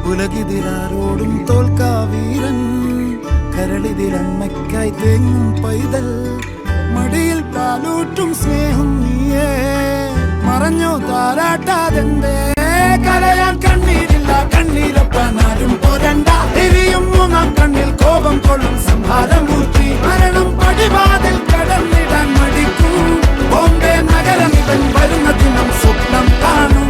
ഉലകിതിരാരോടും തോൽക്കാ വീരൻ, കരളിതിരമ്മയ്ക്കായി തേങ്ങും പൈതൽ, മടിയിൽ പാലൂട്ടും സ്നേഹം നീയേ, മറഞ്ഞോ താരാട്ടാതെന്തേ കരയാൻ കണ്ണീരില്ല, കണ്ണീരൊപ്പാനാരും പോരണ്ട, എരിയും മൂന്നാം കണ്ണിൽ കോപം കൊള്ളും സംഹാരമൂർത്തി, മരണം പടിവാതിൽ കടന്നിടാൻ മടിക്കും, ബോംബെ നഗരം ഇവൻ വരുന്ന ദിനം സ്വപ്നം കാണും.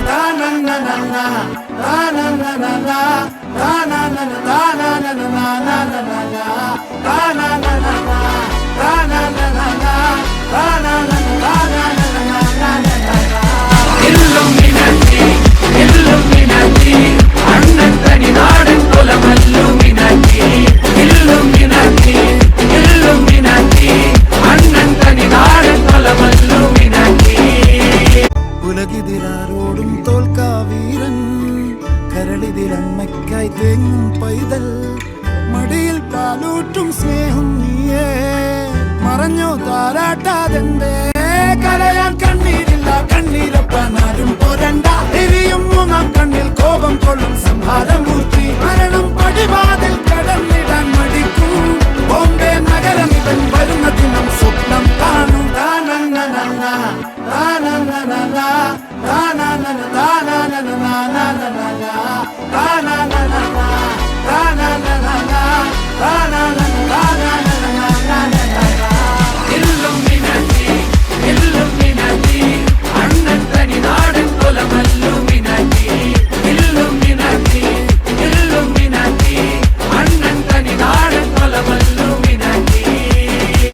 ഉലകിതിരാരോടും തോൽക്കാ വീരൻ, കരളിതിരമ്മയ്ക്കായി തേങ്ങും പൈതൽ, മടിയിൽ പാലൂട്ടും സ്നേഹം നീയേ, മറഞ്ഞോ താരാട്ടാതെന്തേ കരയാൻ കണ്ണീരില്ല, കണ്ണീരൊപ്പാനാരും പോരണ്ട, എരിയും മൂന്നാം കണ്ണിൽ കോപം കൊള്ളും സംഹാരമൂർത്തി, മരണം പടിവാതിൽ കടന്നിടാൻ മടിക്കും, ബോംബെ നഗരം ഇവൻ വരുന്ന ദിനം സ്വപ്നം കാണും.